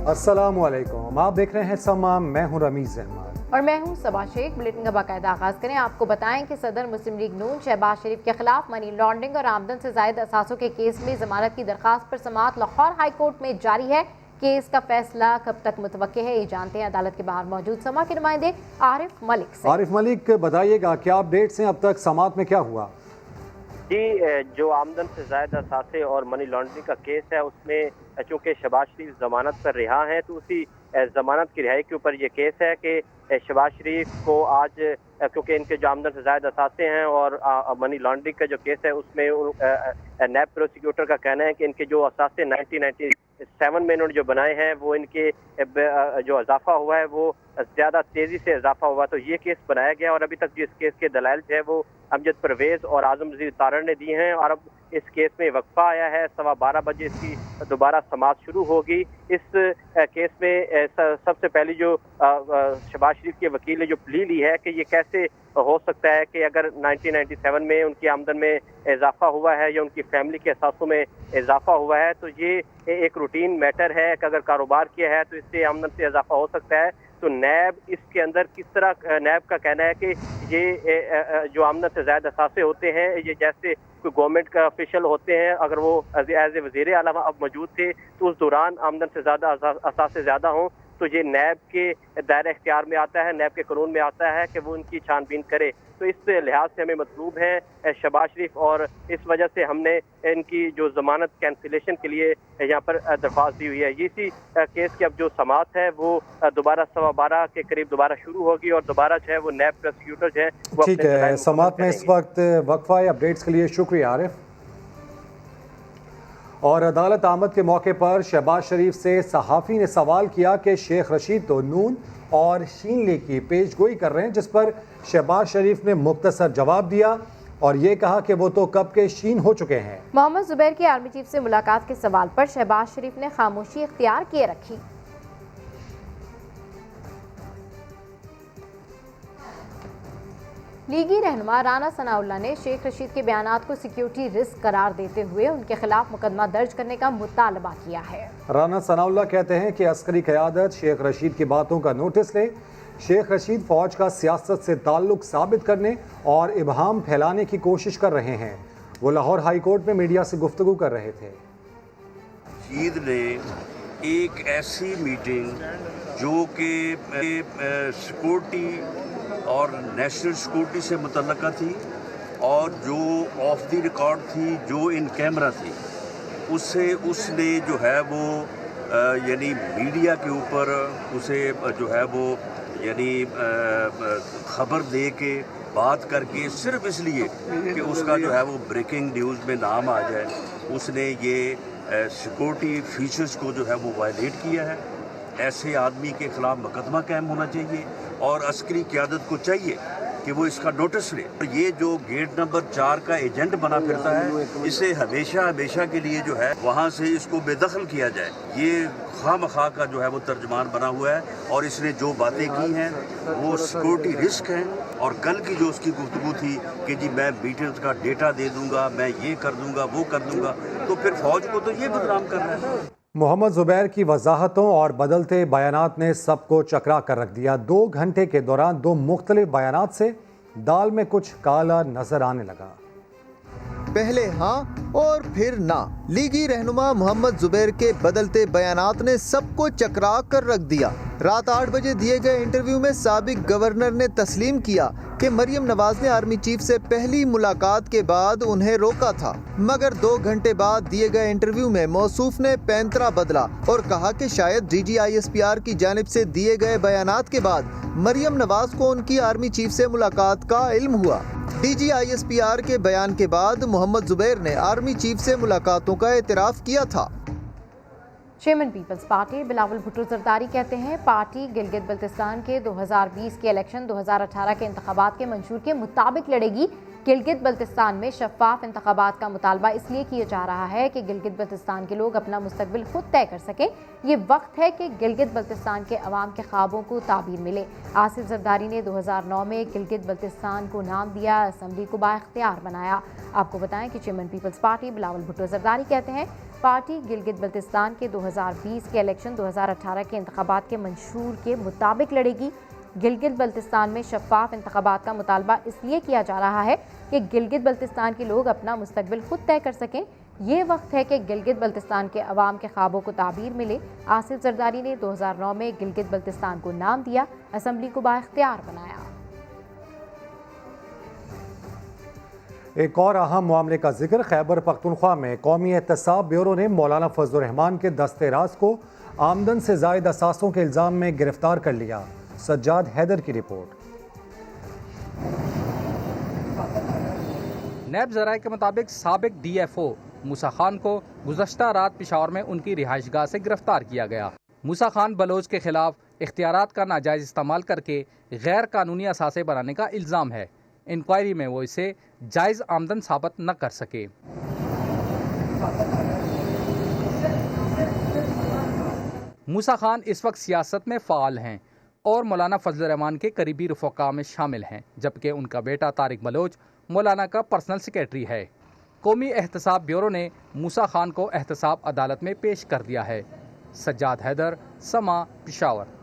अस्सलाम वालेकुम, आप देख रहे हैं समा, मैं हूं रमीज अहमद और मैं हूं सबा शेख। बुलेटिन का बाकायदा आगाज करें। आपको बताएं कि सदर मुस्लिम लीग नून शहबाज शरीफ के खिलाफ मनी लॉन्ड्रिंग और आमदन से जायद असासों के केस में जमानत की दरखास्त पर समाअत लाहौर हाई कोर्ट में जारी है। केस का फैसला कब तक मुतवक्के है, ये जानते हैं अदालत के बाहर मौजूद समा के नुमाइंदे आरिफ मलिक से। आरिफ मलिक, बताइएगा क्या अपडेट्स हैं, अब तक समाअत में क्या हुआ? जी, जो आमदन से ज़ायद असासे और मनी लॉन्ड्रिंग का केस है उसमें चूँकि शहबाज शरीफ ज़मानत पर रिहा हैं, तो उसी ज़मानत की रिहाई के ऊपर ये केस है कि शहबाज शरीफ को आज, क्योंकि इनके जो आमदन से ज़ायद असासे हैं और मनी लॉन्ड्रिंग का जो केस है उसमें नैब प्रोसिक्यूटर का कहना है कि इनके जो असासे 1997 में इन्होंने जो बनाए हैं वो इनके जो इजाफा हुआ है वो ज़्यादा तेज़ी से इजाफा हुआ, तो ये केस बनाया गया और अभी तक जिस केस के दलाइल जो है वो अमजद परवेज़ और आज़म मजीद तारड़ ने दी हैं और अब इस केस में वक्फा आया है। 12:15 बजे इसकी दोबारा समाअत शुरू होगी। इस केस में सबसे पहली जो शहबाज शरीफ के वकील ने जो प्ली ली है कि ये कैसे हो सकता है कि अगर 1997 में उनकी आमदन में इजाफा हुआ है या उनकी फैमिली के असासों में इजाफा हुआ है, तो ये एक रूटीन मैटर है कि अगर कारोबार किया है तो इससे आमदन से इजाफा हो सकता है। तो नैब इसके अंदर किस तरह, नैब का कहना है कि ये जो आमदन से ज़्यादा असासे होते हैं, ये जैसे कोई गवर्नमेंट का ऑफिशियल होते हैं, अगर वो एज ए वज़ीर आला अब मौजूद थे तो उस दौरान आमदन से ज़्यादा असासे ज़्यादा हों तो ये नैब के दायरे इख्तियार में आता है, नैब के कानून में आता है कि वो इनकी छानबीन करे। तो इस लिहाज से हमें मतलूब है शहबाज शरीफ और इस वजह से हमने इनकी जो ज़मानत कैंसिलेशन के लिए यहाँ पर दरख्वास्त दी हुई है। इसी केस की अब जो समाअत है वो दोबारा 12:15 के करीब दोबारा शुरू होगी और दोबारा जो है वो नैब प्रोसिक्यूटर जो है वो ठीक है। समाअत में इस वक्त वक्फा है। अपडेट्स के लिए शुक्रिया आरिफ। और अदालत आमद के मौके पर शहबाज शरीफ से सहाफ़ी ने सवाल किया कि शेख रशीद तो नून और शीन लीग की पेशगोई कर रहे हैं, जिस पर शहबाज शरीफ ने मुख्तसर जवाब दिया और ये कहा कि वो तो कब के शीन हो चुके हैं। मोहम्मद जुबैर की आर्मी चीफ से मुलाकात के सवाल पर शहबाज शरीफ ने खामोशी इख्तियार किए रखी। लीगी रहनुमा राना सनाउल्लाह ने शेख रशीद के बयानात को सिक्योरिटी रिस्क करार देते हुए उनके खिलाफ मुकदमा दर्ज करने का मुतालबा किया है। राना सनाउल्लाह कहते हैं कि अस्करी क़यादत शेख रशीद की बातों का नोटिस ले। शेख रशीद फौज का सियासत से ताल्लुक साबित करने और इबहाम फैलाने की कोशिश कर रहे हैं। वो लाहौर हाई कोर्ट में मीडिया से गुफ्तगू कर रहे थे। रशीद ने एक ऐसी मीटिंग जो कि सिक्योरिटी और नेशनल सिक्योरिटी से मुतल्लका थी और जो ऑफ द रिकॉर्ड थी, जो इन कैमरा थी, उसने जो है वो यानी मीडिया के ऊपर उसे जो है वो यानी खबर दे के बात करके सिर्फ इसलिए कि उसका जो है वो ब्रेकिंग न्यूज़ में नाम आ जाए, उसने ये सिक्योरिटी फीचर्स को जो है वो वायलेट किया है। ऐसे आदमी के खिलाफ मुकदमा कायम होना चाहिए और अस्करी क़यादत को चाहिए कि वो इसका नोटिस ले। ये जो गेट नंबर 4 का एजेंट बना फिरता है, इसे हमेशा के लिए जो है वहाँ से इसको बेदखल किया जाए। ये खामखा का जो है वो तर्जमान बना हुआ है और इसने जो बातें की हैं वो सिक्योरिटी रिस्क हैं। और कल की जो उसकी गुफ्तगू थी कि जी मैं मीटर्स का डेटा दे दूंगा, मैं ये कर दूंगा, वो कर दूंगा, तो फिर फौज को तो ये बदनाम कर रहा है। मोहम्मद जुबैर की वजाहतों और बदलते बयानात ने सबको चकरा कर रख दिया। 2 घंटे के दौरान 2 मुख्तलिफ बयानात से दाल में कुछ काला नजर आने लगा। पहले हाँ और फिर ना। लीगी रहनुमा मोहम्मद जुबैर के बदलते बयानात ने सबको चकरा कर रख दिया। रात 8 बजे दिए गए इंटरव्यू में साबिक गवर्नर ने तस्लीम किया कि मरियम नवाज ने आर्मी चीफ से पहली मुलाकात के बाद उन्हें रोका था, मगर 2 घंटे बाद दिए गए इंटरव्यू में मौसूफ ने पैंतरा बदला और कहा कि शायद DGISPR की जानिब से दिए गए बयानात के बाद मरियम नवाज को उनकी आर्मी चीफ से मुलाकात का इल्म हुआ। DGISPR के बयान के बाद मोहम्मद जुबैर ने आर्मी चीफ से मुलाकातों का एतराफ़ किया था। Chairman Peoples Party Bilawal Bhutto Zardari कहते हैं पार्टी गिलगित बल्तिस्तान के 2020 के इलेक्शन 2018 के इंतखाबात के मंशूर के मुताबिक लड़ेगी। गिलगित बल्तिस्तान में शफाफ इंतखाबात का मुतालबा इसलिए किया जा रहा है कि गिलगित बल्तिस्तान के लोग अपना मुस्तकबिल खुद तय कर सकें। ये वक्त है कि गिलगित बल्तिस्तान के अवाम के ख्वाबों को ताबीर मिले। आसिफ जरदारी ने 2009 में गिलगित बल्तिस्तान को नाम दिया, असम्बली को बाइख्तियार बनाया। आपको बताएं कि chairman Peoples Party Bilawal Bhutto Zardari कहते हैं पार्टी गिलगित बल्तिस्तान के 2020 के इलेक्शन 2018 के इंतखाबात के मंशूर के मुताबिक लड़ेगी। गिलगित बल्तिस्तान में शफाफ इंतखाबात का मुतालबा इसलिए किया जा रहा है कि गिलगित बल्तिस्तान के लोग अपना मुस्तकबिल खुद तय कर सकें। ये वक्त है कि गिलगित बल्तिस्तान के अवाम के ख्वाबों को ताबीर मिले। आसिफ जरदारी ने 2009 में गिलगित बल्तिस्तान को नाम दिया, असम्बली को बाइख्तियार बनाया। एक और अहम मामले का जिक्र खैबर पख्तूनख्वा में कौमी एहतसाब ब्यूरो ने मौलाना फजल रहमान के दस्ते राज को आमदन से जायद असासों के इल्ज़ाम में गिरफ्तार कर लिया। सज्जाद हैदर की रिपोर्ट। नैब ज़राए के मुताबिक साबिक DFO मूसा खान को गुज़श्ता रात पेशावर में उनकी रिहाइशगाह से गिरफ्तार किया गया। मूसा खान बलोच के खिलाफ इख्तियारात का नाजायज़ इस्तेमाल करके गैर कानूनी असासे बनाने का इल्ज़ाम है। इंक्वायरी में वो इसे जायज़ आमदन साबित न कर सके। मूसा खान इस वक्त सियासत में फ़ाल हैं और मौलाना फजल रहमान के करीबी रफ़क़ा में शामिल हैं, जबकि उनका बेटा तारिक बलोच मौलाना का पर्सनल सेक्रेटरी है। कौमी एहतसाब ब्यूरो ने मूसा खान को एहतसाब अदालत में पेश कर दिया है। सज्जाद हैदर, समा, पेशावर।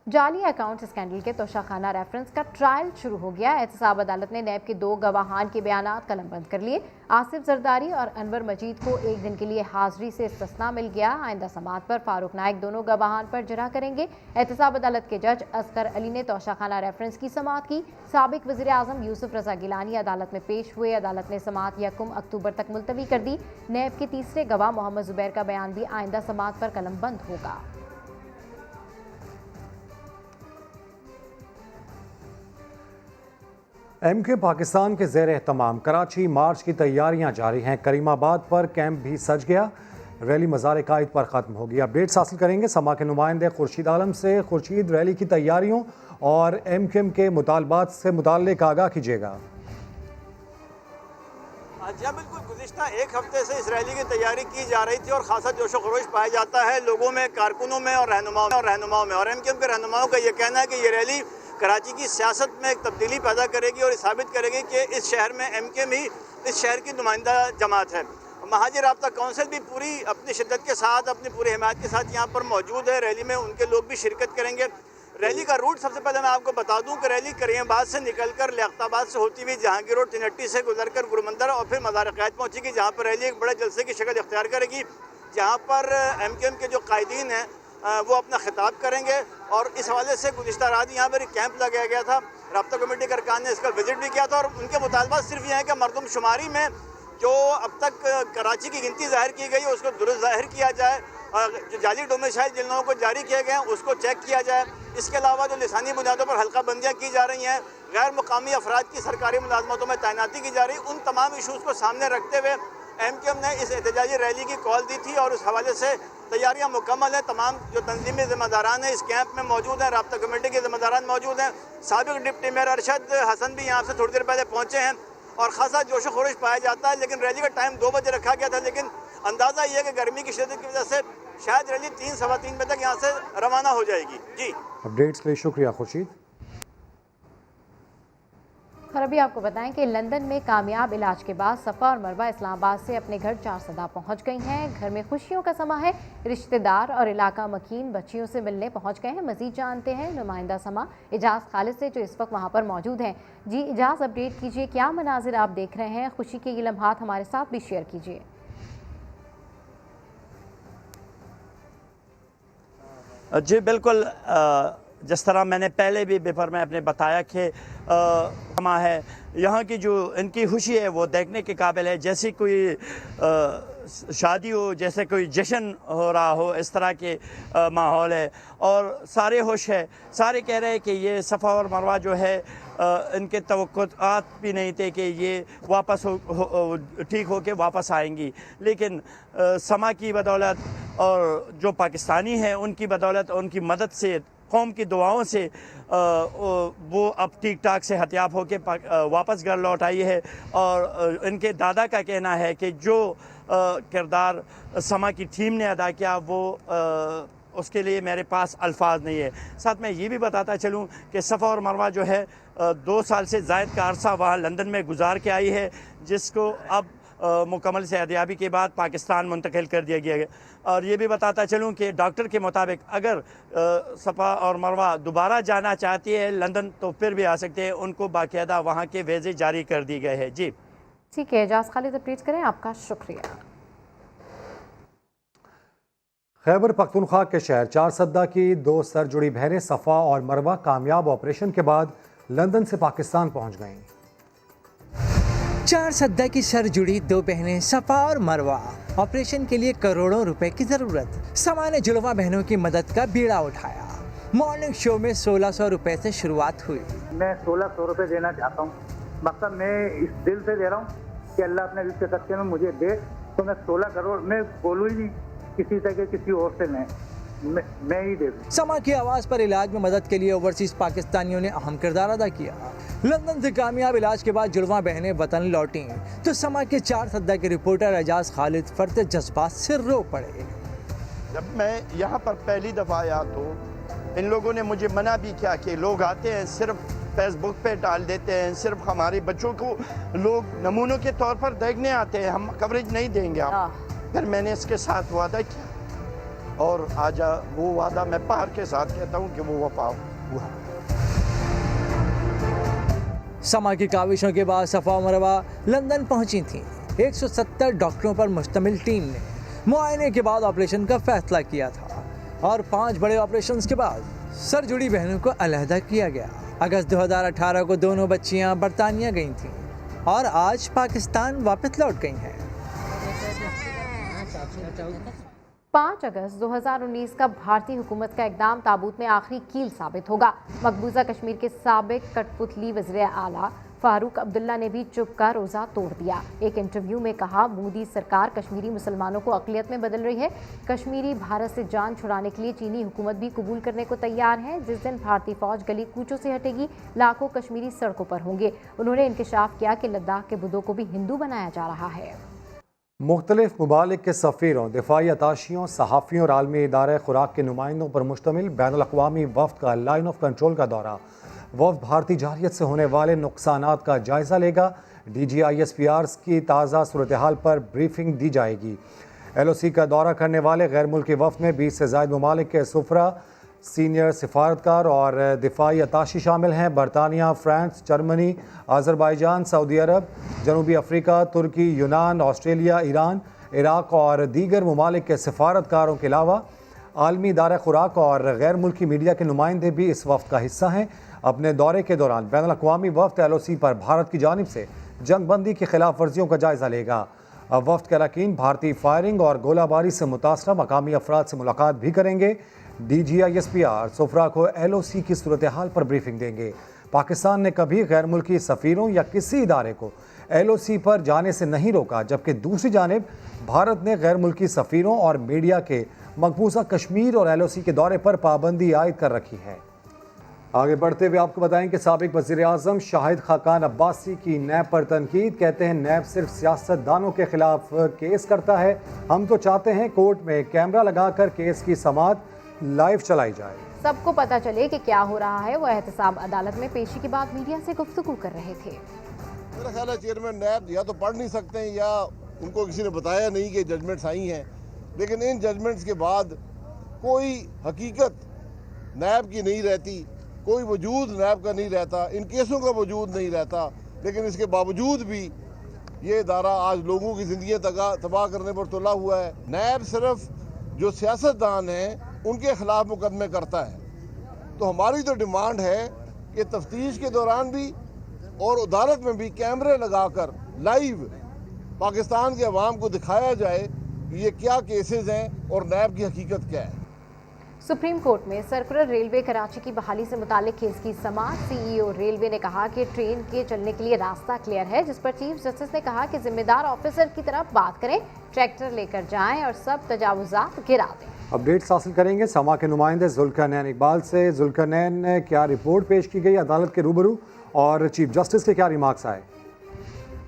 जाली अकाउंट स्कैंडल के तोशाखाना रेफरेंस का ट्रायल शुरू हो गया। एहतसाब अदालत ने नैब के 2 गवाहान के बयानात कलमबंद कर लिए। आसिफ जरदारी और अनवर मजीद को एक दिन के लिए हाजिरी से इस्तिस्ना मिल गया। आइंदा समाअत पर फारूक नाइक दोनों गवाहान पर जरा करेंगे। एहतसाब अदालत के जज असगर अली ने तोशाखाना रेफरेंस की समाअत की। साबिक वज़ीर आज़म यूसुफ रज़ा गिलानी अदालत में पेश हुए। अदालत ने समाअत 1 अक्टूबर तक मुलतवी कर दी। नैब के तीसरे गवाह मोहम्मद जुबैर का बयान भी आइंदा समाअत पर कलमबंद होगा। MK पाकिस्तान के ज़ेर एहतमाम कराची मार्च की तैयारियां जारी हैं। करीमाबाद पर कैंप भी सज गया। रैली मज़ार कायद पर ख़त्म होगी। अपडेट्स हासिल करेंगे समा के नुमाइंदे खुर्शीद आलम से। खुर्शीद, रैली की तैयारियों और MKM के मुतालबात से मुताल्लिक़ आगाह कीजिएगा। जी बिल्कुल, गुज़िश्ता एक हफ्ते से इस रैली की तैयारी की जा रही थी और खासा जोश व खरोश पाया जाता है लोगों में, कारकुनों में और रहनुमाओं में। और MKM के रहनुमाओं का ये कहना है कि ये रैली कराची की सियासत में एक तब्दीली पैदा करेगी और साबित करेगी कि इस शहर में MKM ही इस शहर की नुमाइंदा जमात है। महाजी राब्ता काउंसिल भी पूरी अपनी शिद्दत के साथ, अपनी पूरी हिमायत के साथ यहाँ पर मौजूद है। रैली में उनके लोग भी शिरकत करेंगे। रैली का रूट सबसे पहले मैं आपको बता दूं कि रैली करीमाबाद से निकलकर लियाकताबाद से होती हुई जहांगीर रोड तिनट्टी से गुजरकर गुरुमंदिर और फिर मज़ार कायद पहुँचेगी, जहाँ पर रैली एक बड़े जलसे की शक्ल इख्तियार करेगी, जहाँ पर MKM के जो कायदीन हैं वो अपना खिताब करेंगे। और इस हवाले से गुज़िश्ता रात यहाँ पर एक कैंप लगाया गया था। राब्ता कमेटी के अरकान ने इसका विजिट भी किया था और उनके मुतालबात सिर्फ ये है कि मरदमशुमारी में जो अब तक कराची की गिनती ज़ाहिर की गई है उसको दुरुस्त ज़ाहिर किया जाए। जो जाली डोमिसाइल जिन लोगों को जारी किए गए हैं उसको चेक किया जाए। इसके अलावा जो लिसानी बुनियादों पर हल्का बंदियाँ की जा रही हैं, गैर मुकामी अफराद की सरकारी मुलाजमतों में तैनाती की जा रही, उन तमाम इशूज़ को सामने रखते हुए MKM ने इस एहतजाजी रैली की कॉल दी थी और उस हवाले से तैयारियां मुकम्मल हैं। तमाम जो तंजीमी ज़िम्मेदारान हैं इस कैंप में मौजूद हैं, राब्ता कमेटी के ज़िम्मेदारान मौजूद हैं। साबिक डिप्टी मेयर अरशद हसन भी यहाँ से थोड़ी देर पहले पहुँचे हैं और ख़ासा जोश व खरोश पाया जाता है। लेकिन रैली का टाइम 2 बजे रखा गया था, लेकिन अंदाज़ा ये है कि गर्मी की शिद्दत की वजह से शायद रैली 3 सवा 3 बजे तक यहाँ से रवाना हो जाएगी। जी, अपडेट्स के लिए शुक्रिया खुर्शीद। और अभी आपको बताएं कि लंदन में कामयाब इलाज के बाद सफ़ा और मरवा इस्लामाबाद से अपने घर 4 सदा पहुँच गई हैं। घर में खुशियों का समा है। रिश्तेदार और इलाका मकीन बच्चियों से मिलने पहुँच गए हैं। मज़ीद जानते हैं नुमाइंदा समा इजाज़ खालिद से, जो इस वक्त वहाँ पर मौजूद हैं। जी इजाज़, अपडेट कीजिए, क्या मनाजिर आप देख रहे हैं? खुशी के ये लम्हात हमारे साथ भी शेयर कीजिए। जी बिल्कुल, जिस तरह मैंने पहले भी पेपर में अपने बताया कि है यहाँ की जो इनकी खुशी है वो देखने के काबिल है। जैसी कोई शादी हो, जैसे कोई जश्न हो रहा हो, इस तरह के माहौल है और सारे खुश है। सारे कह रहे हैं कि ये सफ़ा और मरवा जो है इनके तवक्कुआत भी नहीं थे कि ये वापस ठीक हो के वापस आएंगी, लेकिन समा की बदौलत और जो पाकिस्तानी हैं उनकी बदौलत, उनकी मदद से قوم کی دعاؤں سے وہ اب ٹھیک ٹھاک سے حتیاب ہو کے واپس گھر لوٹ آئی ہے، اور ان کے دادا کا کہنا ہے کہ جو کردار سما کی ٹیم نے ادا کیا وہ اس کے لیے میرے پاس الفاظ نہیں ہے۔ ساتھ میں یہ بھی بتاتا چلوں کہ صفا اور مروہ جو ہے 2 سال سے زائد کا عرصہ وہاں لندن میں گزار کے آئی ہے، جس کو اب مکمل صحتیابی کے بعد پاکستان منتقل کر دیا گیا ہے۔ اور یہ بھی بتاتا چلوں کہ ڈاکٹر کے مطابق اگر صفا اور مروہ دوبارہ جانا چاہتی ہے لندن تو پھر بھی آ سکتے ہیں، ان کو باقاعدہ وہاں کے ویزے جاری کر دی گئے ہیں۔ جی ٹھیک ہے، اعجاز خالد اپڈیٹ کریں، آپ کا شکریہ۔ خیبر پختونخوا کے شہر چارسدہ کی 2 سر جڑی بہنیں صفا اور مروہ کامیاب آپریشن کے بعد لندن سے پاکستان پہنچ گئیں۔ چارسدہ کی سر جڑی 2 بہنیں صفا اور مروہ، آپریشن کے لیے کروڑوں روپے کی ضرورت، سما نے جڑواں بہنوں کی مدد کا بیڑا اٹھایا۔ مارننگ شو میں 1600 روپے سے شروعات ہوئی۔ میں 1600 روپے دینا چاہتا ہوں، مقصد میں اس دل سے دے رہا ہوں کہ اللہ اپنے رزق کے صدقے میں مجھے دے، تو میں 16 کروڑ میں بولوں ہی نہیں کسی سے کہ کسی اور سے میں ہی دے دوں۔ سما کی آواز پر علاج میں مدد کے لیے اوورسیز پاکستانیوں نے اہم کردار ادا کیا۔ لندن سے کامیاب علاج کے بعد جڑواں بہنیں وطن لوٹیں تو سما کے چارسدہ کے رپورٹر اعجاز خالد فرط جذبات سے رو پڑے۔ جب میں یہاں پر پہلی دفعہ آیا تو ان لوگوں نے مجھے منع بھی کیا کہ لوگ آتے ہیں صرف فیس بک پہ ڈال دیتے ہیں، صرف ہمارے بچوں کو لوگ نمونوں کے طور پر دیکھنے آتے ہیں، ہم کوریج نہیں دیں گے آپ۔ پھر میں نے اس کے ساتھ وعدہ کیا اور آج وہ وعدہ میں پار کے ساتھ کہتا ہوں کہ وہ وفا ہوا۔ سما کی کاوشوں کے بعد صفا و مروہ لندن پہنچی تھیں۔ 170 ڈاکٹروں پر مشتمل ٹیم نے معائنے کے بعد آپریشن کا فیصلہ کیا تھا، اور 5 بڑے آپریشنز کے بعد سر جڑی بہنوں کو علیحدہ کیا گیا۔ اگست 2018 کو دونوں بچیاں برطانیہ گئی تھیں اور آج پاکستان واپس لوٹ گئی ہیں۔ 5 اگست 2019 کا بھارتی حکومت کا اقدام تابوت میں آخری کیل ثابت ہوگا۔ مقبوضہ کشمیر کے سابق کٹ پتلی وزیر اعلیٰ فاروق عبداللہ نے بھی چپ کا روزہ توڑ دیا۔ ایک انٹرویو میں کہا، مودی سرکار کشمیری مسلمانوں کو اقلیت میں بدل رہی ہے، کشمیری بھارت سے جان چھڑانے کے لیے چینی حکومت بھی قبول کرنے کو تیار ہے۔ جس دن بھارتی فوج گلی کوچوں سے ہٹے گی، لاکھوں کشمیری سڑکوں پر ہوں گے۔ انہوں نے انکشاف کیا کہ لداخ کے بدھوں کو بھی ہندو بنایا جا رہا ہے۔ مختلف ممالک کے سفیروں، دفاعی اتاشیوں، صحافیوں اور عالمی ادارہ خوراک کے نمائندوں پر مشتمل بین الاقوامی وفد کا لائن آف کنٹرول کا دورہ۔ وفد بھارتی جارحیت سے ہونے والے نقصانات کا جائزہ لے گا۔ DGISPRs کی تازہ صورتحال پر بریفنگ دی جائے گی۔ LOC کا دورہ کرنے والے غیر ملکی وفد میں 20 سے زائد ممالک کے سفراء، سینئر سفارتکار اور دفاعی اتاشی شامل ہیں۔ برطانیہ، فرانس، جرمنی، آذربائیجان، سعودی عرب، جنوبی افریقہ، ترکی، یونان، آسٹریلیا، ایران، عراق اور دیگر ممالک کے سفارتکاروں کے علاوہ عالمی ادارہ خوراک اور غیر ملکی میڈیا کے نمائندے بھی اس وفد کا حصہ ہیں۔ اپنے دورے کے دوران بین الاقوامی وفد LOC پر بھارت کی جانب سے جنگ بندی کی خلاف ورزیوں کا جائزہ لے گا۔ وفد کے اراکین بھارتی فائرنگ اور گولہ باری سے متاثرہ مقامی افراد سے ملاقات بھی کریں گے۔ DGISPR سفراء کو LOC کی صورتحال پر بریفنگ دیں گے۔ پاکستان نے کبھی غیر ملکی سفیروں یا کسی ادارے کو LOC پر جانے سے نہیں روکا، جبکہ دوسری جانب بھارت نے غیر ملکی سفیروں اور میڈیا کے مقبوضہ کشمیر اور LOC کے دورے پر پابندی عائد کر رکھی ہے۔ آگے بڑھتے ہوئے آپ کو بتائیں کہ سابق وزیر اعظم شاہد خاقان عباسی کی نیب پر تنقید۔ کہتے ہیں نیب صرف سیاست دانوں کے خلاف کیس کرتا ہے، ہم تو چاہتے ہیں کورٹ میں کیمرہ لگا کر کیس کی سماعت لائیو چلائی جائے۔ سب کو پتہ چلے کہ کیا ہو رہا ہے۔ وہ احتساب عدالت میں پیشی کے بعد میڈیا سے گفتگو کر رہے تھے۔ میرا خیال ہے چیئرمین نیب یا تو پڑھ نہیں سکتے ہیں یا ان کو کسی نے بتایا نہیں کہ ججمنٹس آئی ہیں، لیکن ان ججمنٹس کے بعد کوئی حقیقت نیب کی نہیں رہتی، کوئی وجود نیب کا نہیں رہتا، ان کیسوں کا وجود نہیں رہتا، لیکن اس کے باوجود بھی یہ ادارہ آج لوگوں کی زندگیاں تباہ کرنے پر تلا ہوا ہے۔ نیب صرف جو سیاستدان ہیں ان کے خلاف مقدمے کرتا ہے، تو ہماری تو ڈیمانڈ ہے کہ تفتیش کے دوران بھی اور عدالت میں بھی کیمرے لگا کر لائیو پاکستان کے عوام کو دکھایا جائے کہ یہ کیا کیسز ہیں اور نیب کی حقیقت کیا ہے۔ سپریم کورٹ میں سرکولر ریلوے کراچی کی بحالی سے متعلق کیس کی سماعت۔ CEO ریلوے نے کہا کہ ٹرین کے چلنے کے لیے راستہ کلیئر ہے، جس پر چیف جسٹس نے کہا کہ ذمہ دار آفیسر کی طرف بات کریں، ٹریکٹر لے کر جائیں اور سب تجاوزات گرا دیں۔ अपडेट्स हासिल करेंगे समा के नुमाइंदे जुल्करनैन इकबाल से। जुल्करनैन, क्या रिपोर्ट पेश की गई अदालत के रूबरू और चीफ जस्टिस के क्या रिमार्क्स आए?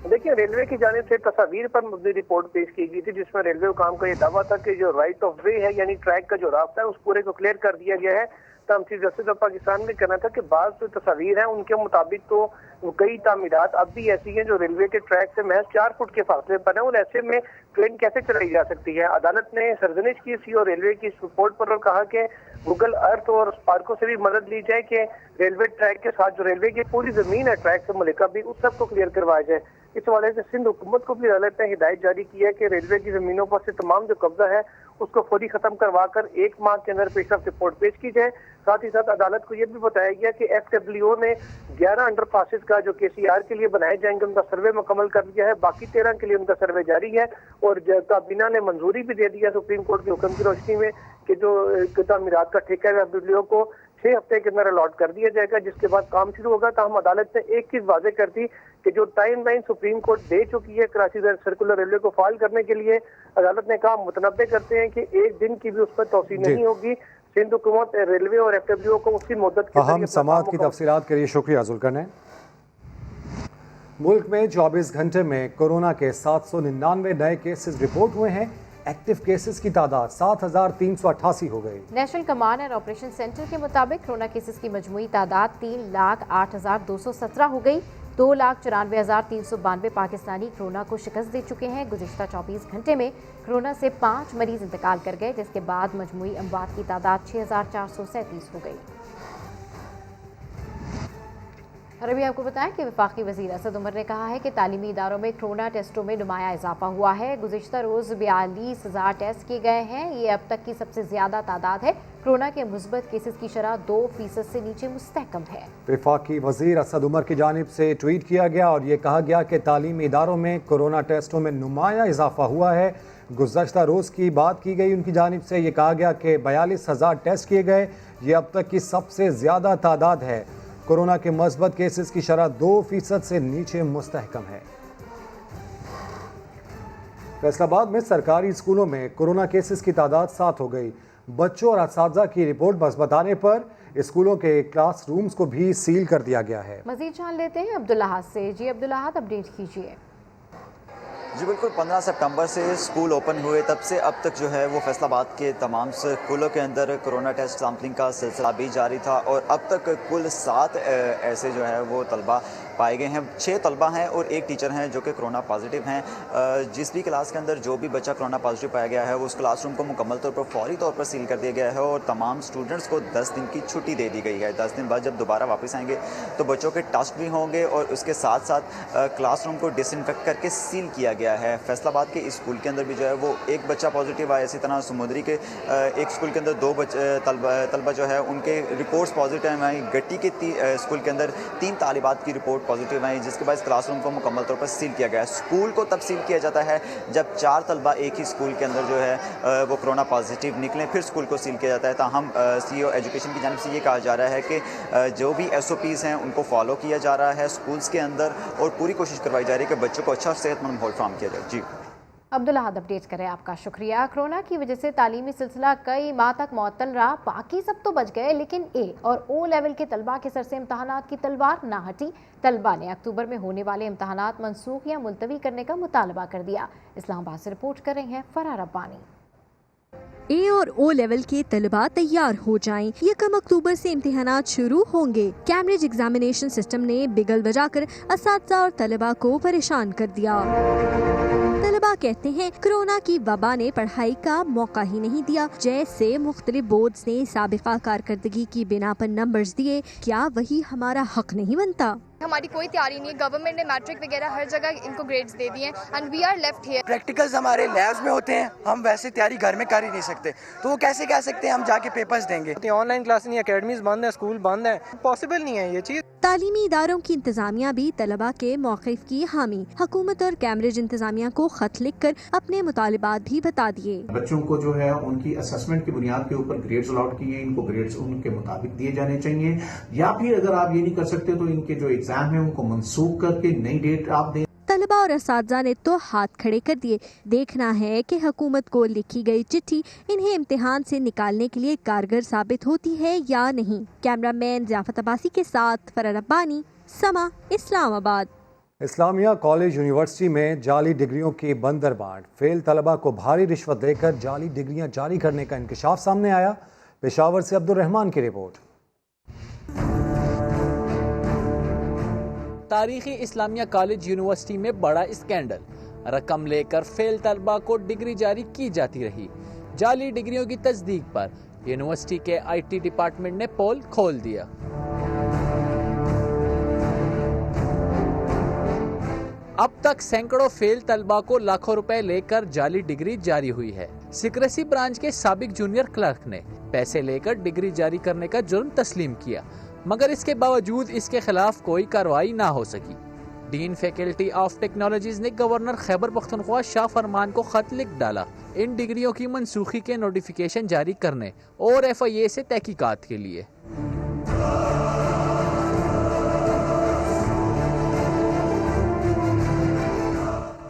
देखिए, रेलवे की जानिब से तस्वीर पर मबनी रिपोर्ट पेश की गई थी, जिसमें रेलवे हुकाम का ये दावा था कि जो राइट ऑफ वे है यानी ट्रैक का जो रास्ता है उस पूरे को क्लियर कर दिया गया है। तब चीफ जस्टिस ऑफ पाकिस्तान ने कहना था कि बाज़ जो तस्वीर है उनके मुताबिक तो कई तामीरात अब भी ऐसी हैं जो रेलवे के ट्रैक से महज 4 फुट के फासले पर है, और ऐसे में ट्रेन कैसे चलाई जा सकती है। अदालत ने सरजनिश की सी और रेलवे की इस रिपोर्ट पर और कहा कि गूगल अर्थ और स्पार्को से भी मदद ली जाए कि रेलवे ट्रैक के साथ जो रेलवे की पूरी जमीन है ट्रैक से मुल्का भी उस सब को क्लियर करवाया जाए। इस हवाले से सिंध हुकूमत को भी अदालत ने हिदायत जारी की है कि रेलवे की जमीनों पर से तमाम जो कब्जा है उसको फौरी खत्म करवाकर 1 माह के अंदर पेशरफ रिपोर्ट पेश की जाए। साथ ही साथ अदालत को यह भी बताया गया कि FWO ने 11 अंडरपासेस का जो KCR के लिए बनाए जाएंगे उनका सर्वे मुकम्मल कर दिया है, बाकी 13 के लिए उनका सर्वे जारी है, और काबीना ने मंजूरी भी दे दी है सुप्रीम कोर्ट के हुक्म की रोशनी में कि जो तामीरात का ठेका है FWO को 6 हफ्ते के अंदर अलॉट कर दिया जाएगा, जिसके बाद काम शुरू होगा। ताहम अदालत ने एक चीज वाजे कर दी कि जो टाइम लाइन सुप्रीम कोर्ट दे चुकी है कराची सर्कुलर रेलवे को फाइल करने के लिए, अदालत ने कहा मुतनब्बे करते हैं कि 1 दिन की भी उस पर तौसीह नहीं होगी। सिंध हुकूमत रेलवे और FWO को उसी मुद्दत के अहम समाअत की तफसीलात के लिए शुक्रिया जुल्करनैन। मुल्क में 24 घंटे में कोरोना के 799 नए केसेस रिपोर्ट हुए हैं। एक्टिव केसेस की तादाद 7388 हो गई। National command and operation centre के मुताबिक कोरोना केसेस की मजमूई तादाद 3,08,217 हो गई। 2,94,392 पाकिस्तानी कोरोना को शिकस्त दे चुके हैं। गुज़िश्ता 24 घंटे में कोरोना से 5 मरीज इंतकाल कर गए, जिसके बाद मजमूई अमवात की तादाद 6,437 हो गई। और अभी आपको बताएं कि वफाकी वज़ीर असद उमर ने कहा है कि तालीमी इदारों में कोरोना टेस्टों में नुमाया इजाफा हुआ है। गुज़िश्ता रोज़ 42,000 टेस्ट किए गए हैं। ये अब तक की सबसे ज़्यादा तादाद है। कोरोना के मुस्बत केसेस की शरह 2% से नीचे मुस्तहकम है। वफाकी वज़ीर असद उमर की जानिब से ट्वीट किया गया और ये कहा गया कि तालीमी इदारों में कोरोना टेस्टों में नुमाया इजाफा हुआ है। गुज़श्ता रोज़ की बात की गई उनकी जानिब से, ये कहा गया कि 42,000 टेस्ट किए गए। ये अब तक की सबसे ज़्यादा तादाद है। कोरोना के मस्बत केसेस की शरह 2% से नीचे मुस्तहकम है। फैसलाबाद में सरकारी स्कूलों में कोरोना केसेस की तादाद 7 हो गई। बच्चों और असातिज़ा की रिपोर्ट बस बताने पर स्कूलों के क्लासरूम्स को भी सील कर दिया गया है। मजीद जान लेते हैं अब्दुल्लाह से। जी अब्दुल्लाह, अपडेट कीजिए। जी बिल्कुल, 15 सितंबर से स्कूल ओपन हुए, तब से अब तक जो है वो फैसलाबाद के तमाम स्कूलों के अंदर कोरोना टेस्ट सैम्पलिंग का सिलसिला भी जारी था और अब तक कुल 7 ऐसे जो है वो तलबा पाए गए हैं। 6 तलबा हैं और 1 टीचर हैं जो कि कोरोना पॉजिटिव हैं। जिस भी क्लास के अंदर जो भी बच्चा कोरोना पॉजिटिव पाया गया है वो उस क्लासरूम को मुकम्मल तौर पर फौरी तौर पर सील कर दिया गया है और तमाम स्टूडेंट्स को 10 दिन की छुट्टी दे दी गई है। 10 दिन बाद जब दोबारा वापस आएंगे तो बच्चों के टेस्ट भी होंगे और उसके साथ साथ क्लासरूम को डिसइंफेक्ट करके सील किया गया है। फैसलाबाद के इस स्कूल के अंदर भी जो है वो 1 बच्चा पॉजिटिव आया। इसी तरह समुद्री के एक स्कूल के अंदर 2 तलबा जो है उनके रिपोर्ट्स पॉजिटिव आई। गट्टी के स्कूल के अंदर 3 तालिबात की रिपोर्ट पॉजिटिव आई, जिसके बाद क्लासरूम को मुकम्मल तौर पर सील किया गया है। स्कूल को तब सील किया जाता है जब 4 तलबा एक ही स्कूल के अंदर जो है वो कोरोना पॉजिटिव निकलें, फिर स्कूल को सील किया जाता है। ताहम CEO एजुकेशन की जानिब से ये कहा जा रहा है कि जो भी SOPs हैं उनको फॉलो किया जा रहा है स्कूल्स के अंदर और पूरी कोशिश करवाई जा रही है कि बच्चों को अच्छा सेहतमंद माहौल फराहम किया जाए। जी अब्दुल्लाह, अपडेट करें, आपका शुक्रिया। कोरोना की वजह से तालीमी सिलसिला कई माह तक मुअत्तल रहा। बाकी सब तो बच गए, लेकिन A और O लेवल के तलबा के सर से इम्तहानात की तलवार ना हटी। तलबा ने अक्टूबर में होने वाले इम्तहानात मनसूख या मुलतवी करने का मुतालबा कर दिया। इस्लामाबाद से रिपोर्ट कर रही हैं फराह रब्बानी। A और O लेवल के तलबा तैयार हो जाएं। 1 अक्टूबर से इम्तिहानात शुरू होंगे। कैम्ब्रिज एग्जामिनेशन सिस्टम ने बिगल बजाकर असातिज़ा और तलबा को परेशान कर दिया। तलबा कहते हैं कोरोना की वबा ने पढ़ाई का मौका ही नहीं दिया। जैसे मुख्तलिफ बोर्ड्स ने साबिका कारकर्दगी की बिना पर नंबर्स दिए, क्या वही हमारा हक नहीं बनता? हमारी कोई तैयारी नहीं है। गवर्नमेंट ने मैट्रिक वगैरह हर जगह इनको ग्रेड्स दे दिए and we are left here. Practicals हमारे लैब्स में होते हैं, हम वैसे तैयारी घर में कर ही नहीं सकते, तो वो कैसे कह सकते हैं हम जाके पेपर्स देंगे? ऑनलाइन क्लास नहीं, एकेडमीज बंद है, स्कूल बंद है, पॉसिबल नहीं है ये चीज। तालीमी इदारों की इंतजामिया भी तलबा के मौक़िफ़ की हामी। हुकूमत और कैम्ब्रिज इंतजामिया को खत लिख कर अपने मुतालिबात भी बता दिए। बच्चों को जो है उनकी असेसमेंट की बुनियाद के ऊपर ग्रेड्स अलॉट किए, इनको ग्रेड्स उनके मुताबिक दिए जाने चाहिए, या फिर अगर आप ये नहीं कर सकते तो इनके जो एग्जाम है उनको मनसूख करके नई डेट आप दें। तलबा और اساتذہ ने तो हाथ खड़े कर दिए। देखना है कि हुकूमत को लिखी गई चिट्ठी इन्हें इम्तिहान से निकालने के लिए कारगर साबित होती है या नहीं। कैमरामैन ज़ियाफत अब्बासी के साथ फरह रब्बानी, समा, इस्लामाबाद। इस्लामिया कॉलेज यूनिवर्सिटी में जाली डिग्रियों की बंदरबांट, फेल तलबा को भारी रिश्वत देकर जाली डिग्रियां जारी करने का इंकशाफ सामने आया। पेशावर से अब्दुल रहमान की रिपोर्ट। तारीखी इस्लामिया कॉलेज यूनिवर्सिटी में बड़ा स्कैंडल, रकम लेकर फेल तलबा को डिग्री जारी की जाती रही। जाली डिग्रियों की तस्दीक पर यूनिवर्सिटी के IT डिपार्टमेंट ने पोल खोल दिया। अब तक सैकड़ों फेल तलबा को लाखों रुपए लेकर जाली डिग्री जारी हुई है। सिक्रेसी ब्रांच के साबिक जूनियर क्लर्क ने पैसे लेकर डिग्री जारी करने का जुर्म तस्लीम किया, मगर इसके बावजूद इसके खिलाफ कोई कार्रवाई ना हो सकी। डीन फैकल्टी ऑफ टेक्नोलॉजीज ने गवर्नर खैबर पख्तूनख्वा शाह फरमान को खत लिख डाला इन डिग्रियों की मनसूखी के नोटिफिकेशन जारी करने और FIA से तहकीकात के लिए।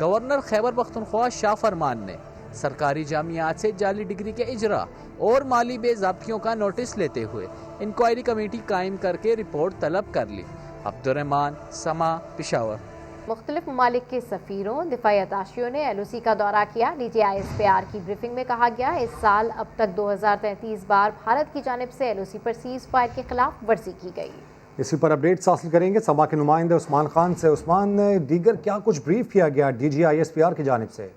गवर्नर खैबर पख्तूनख्वा शाह फरमान ने सरकारी जामियात से जाली डिग्री के इजरा और माली बेज़ाब्तियों का नोटिस लेते हुए इंक्वायरी कमेटी कायम करके रिपोर्ट तलब कर ली। अब्दुल रहमान, समा, पेशावर। मुख्तलिफ ममालिक के सफ़ीरों, दिफाई अताशियों ने LOC का दौरा किया। DGISPR की ब्रीफिंग में कहा गया, इस साल अब तक 2033 बार भारत की जानिब से LOC पर सीज़ फायर के खिलाफ वर्जी की गई। इसी पर अपडेट्स हासिल करेंगे समा के नुमाइंदे उस्मान खान से। उस्मान, दीगर क्या कुछ ब्रीफ किया गया DGISPR की जानिब से?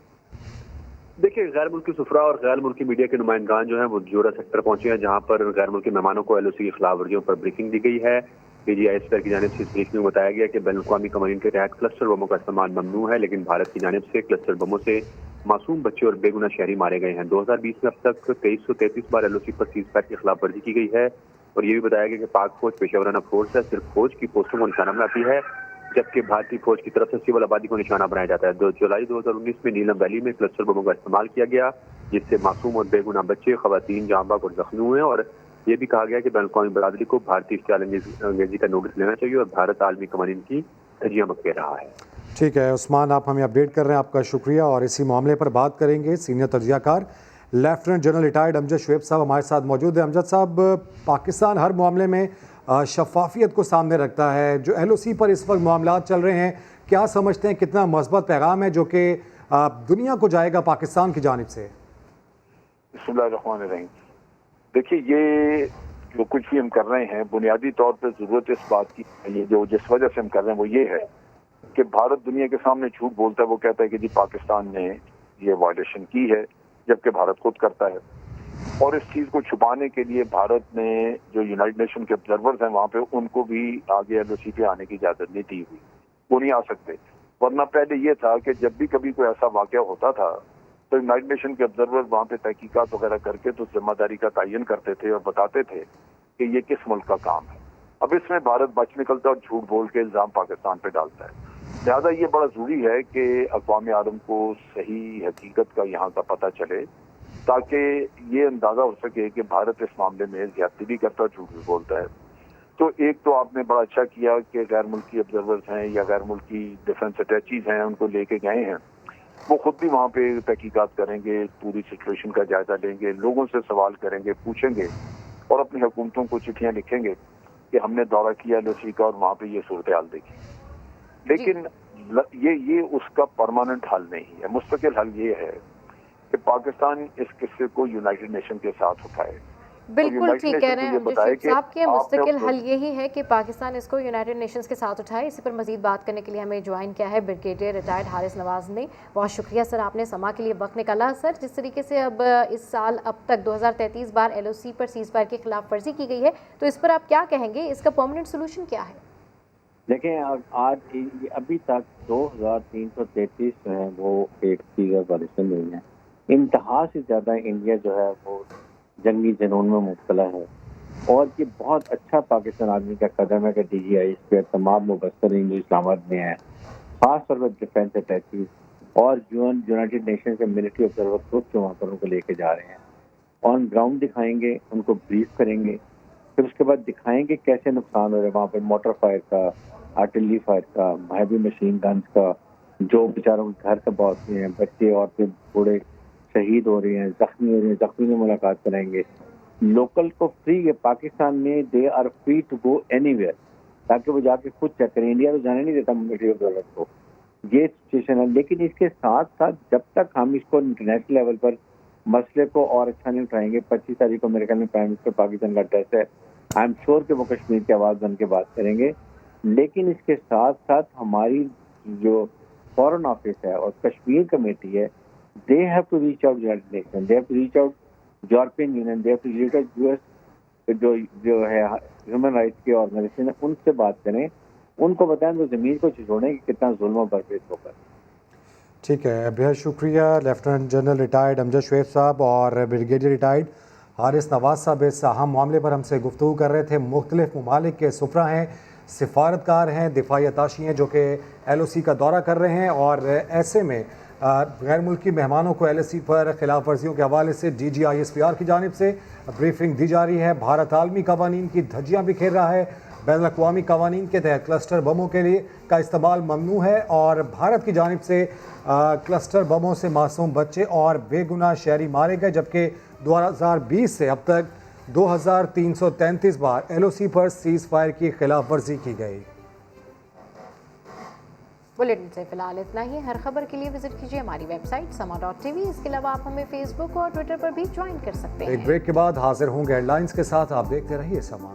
देखिए, गैर मुल्की सुफरा और गैर मुल्की मीडिया के नुमाइंदान जो हैं वो जोरा सेक्टर पहुंचे हैं, जहां पर गैर मुल्की मेहमानों को LOC की खिलाफ वर्जियों पर ब्रीफिंग दी गई है। DGISPR की जानिब से इस ब्रीफिंग में बताया गया कि बैनुल-अक़वामी कवानीन के तहत क्लस्टर बमों का इस्तेमाल ममनू है, लेकिन भारत की जानिब से क्लस्टर बमों से मासूम बच्चे और बेगुना शहरी मारे गए हैं। 2020 में अब तक 2333 बार LOC पर सीज़ फायर की खिलाफ वर्जी की गई है और ये भी बताया गया कि पाक फौज पेशेवराना फोर्स है, सिर्फ फौज की पोस्टों को निशाना बनाती है, जबकि भारतीय फौज की तरफ से सिविल आबादी को निशाना बनाया जाता है। 2 जुलाई 2019 में नीलम वैली में क्लस्टर बमों का इस्तेमाल किया गया, जिससे मासूम और बेगुनाह बच्चे, खवातीन जाँ बहक और जख्मी हुए और ये भी कहा गया कि बैनुल-अक़वामी बरादरी को भारतीय इश्तियाल अंगेजी का नोटिस लेना चाहिए और भारत आलमी कवानीन की धज्जियां बके रहा है। ठीक है उस्मान, आप हमें अपडेट कर रहे हैं, आपका शुक्रिया। और इसी मामले पर बात करेंगे सीनियर तज्ज़ियाकार lieutenant general retired Amjad Shoaib साहब हमारे साथ मौजूद है। अमजद साहब, पाकिस्तान हर मामले में शफाफियत को सामने रखता है। जो LOC पर इस वक्त मामलात चल रहे हैं, क्या समझते हैं कितना मस्बत पैगाम है जो कि दुनिया को जाएगा पाकिस्तान की जानिब से? बिस्मिल्लाहिर्रहमानिर्रहीम। देखिए, ये जो कुछ भी हम कर रहे हैं, बुनियादी तौर पर ज़रूरत इस बात की है, जो जिस वजह से हम कर रहे हैं वो ये है कि भारत दुनिया के सामने झूठ बोलता है। वो कहता है कि जी पाकिस्तान ने ये वायलेशन की है, जबकि भारत खुद करता है। और इस चीज़ को छुपाने के लिए भारत ने जो यूनाइटेड नेशन के ऑब्जर्वर्स हैं वहाँ पे उनको भी आगे LOC पे आने की इजाज़त नहीं दी हुई, वो नहीं आ सकते। वरना पहले ये था कि जब भी कभी कोई ऐसा वाक़या होता था तो यूनाइटेड नेशन के ऑब्जर्वर वहाँ पे तहकीकात वगैरह करके तो जिम्मेदारी का तयन करते थे और बताते थे कि ये किस मुल्क का काम है। अब इसमें भारत बच निकलता है और झूठ बोल के इल्ज़ाम पाकिस्तान पे डालता है। लिहाजा ये बड़ा ज़रूरी है कि अक़वाम आलम को सही हकीकत का यहाँ का पता चले, ताकि ये अंदाज़ा हो सके कि भारत इस मामले में ज़्यादती भी करता है, झूठ भी बोलता है। तो एक तो आपने बड़ा अच्छा किया कि गैर मुल्की ऑब्जर्वर्स हैं या गैर मुल्की डिफेंस अटैचीज़ हैं, उनको लेके गए हैं। वो खुद भी वहाँ पे तहकीकात करेंगे, पूरी सिचुएशन का जायजा लेंगे, लोगों से सवाल करेंगे, पूछेंगे और अपनी हुकूमतों को चिट्ठियाँ लिखेंगे कि हमने दौरा किया LOC का और वहाँ पे ये सूरत हाल देखी। लेकिन ये उसका परमानेंट हल नहीं है। मुस्तकिल हल ये है कि पाकिस्तान इस किस्से को यूनाइटेड नेशन के साथ उठाए। बिल्कुल ठीक कह रहे हैं साहब के मुस्तकिल हल यही है कि पाकिस्तान इसको यूनाइटेड नेशंस के साथ उठाए। इसी पर मजीद बात करने के लिए हमें ज्वाइन किया है ब्रिगेडियर रिटायर्ड हारिस नवाज ने। बहुत शुक्रिया सर, आपने समा के लिए वक्त निकाला। सर, जिस तरीके से अब इस साल अब तक 2033 बार LOC पर सीज़ फायर की खिलाफ वर्जी की गई है, तो इस पर आप क्या कहेंगे? इसका परमानेंट सोल्यूशन क्या है? देखें, आज अभी तक 2333 जो है वो एक सीज़ वायलेशन हुई है। इंतहा से ज़्यादा इंडिया जो है वो जंगी जुनून में मुब्तला है और ये बहुत अच्छा पाकिस्तान आदमी का कदम है कि DGISPR तमाम मुबस्सरीन जो इस्लामाबाद में हैं, खास तौर पर डिफेंस अटैचीज और यूनाइटेड नेशन के मिलिट्री ऑब्जर्वर ग्रुप जो वहाँ पर उनको लेके जा रहे हैं, ऑन ग्राउंड दिखाएंगे, उनको ब्रीफ करेंगे, फिर उसके बाद दिखाएंगे कैसे नुकसान हो रहा है वहाँ पर, मोटर फायर का, आर्टिलरी फायर का, हैवी मशीन गन्स का, جو بیچاروں کے گھر تباہ ہوتے ہیں, بچے عورتیں بوڑھے شہید ہو رہے ہیں, زخمی ہو رہے ہیں, زخمی سے ملاقات کرائیں گے. لوکل کو فری ہے پاکستان میں, they are free to go anywhere, تاکہ وہ جا کے خود چیک کریں. انڈیا تو جانے نہیں دیتا ملٹری آف دولت کو, یہ سچویشن ہے. لیکن اس کے ساتھ ساتھ جب تک ہم اس کو انٹرنیشنل لیول پر مسئلے کو اور اچھا نہیں اٹھائیں گے, 25 تاریخ کو میرے خیال میں پرائم منسٹر پاکستان کا ٹیسٹ ہے, آئی ایم شیور کہ وہ کشمیر کی آواز بن کے بات کریں گے. لیکن اس کے ساتھ ساتھ ہماری جو فارن آفس ہے اور کشمیر کمیٹی ہے, they have to reach out United Nation, they have to reach out European Union, they have to reach out U S جو ہے ہیومن رائٹس کی آرگنائزیشن ہے, ان سے بات کریں, ان کو بتائیں تو زمین کو چھوڑیں کہ کتنا ظلم و برپیش ہو کر. ٹھیک ہے, بہت شکریہ لیفٹیننٹ جنرل ریٹائرڈ امجد شعیب صاحب اور بریگیڈیئر ریٹائرڈ حارث نواز صاحب اس اہم معاملے پر ہم سے گفتگو کر رہے تھے. مختلف ممالک کے سفراء ہیں, سفارتکار ہیں, دفاعی اتاشی ہیں جو کہ ایل او سی کا دورہ کر رہے ہیں, اور ایسے میں غیر ملکی مہمانوں کو ایل او سی پر خلاف ورزیوں کے حوالے سے D G I S P R کی جانب سے بریفنگ دی جا رہی ہے. بھارت عالمی قوانین کی دھجیاں بکھیر رہا ہے. بین الاقوامی قوانین کے تحت کلسٹر بموں کے لیے کا استعمال ممنوع ہے, اور بھارت کی جانب سے کلسٹر بموں سے معصوم بچے اور بے گناہ شہری مارے گئے, جبکہ 2020 سے اب تک 2333 بار ایل او سی پر سیز فائر کی خلاف ورزی کی گئی. بلیٹن سے فی الحال اتنا ہی. ہر خبر کے لیے وزٹ کیجیے ہماری ویب سائٹ sama.tv. اس کے علاوہ آپ ہمیں فیس بک اور ٹویٹر پر بھی جوائن کر سکتے ہیں. ایک بریک کے بعد حاضر ہوں گے ہیڈ لائنز کے ساتھ, آپ دیکھتے رہیے سما.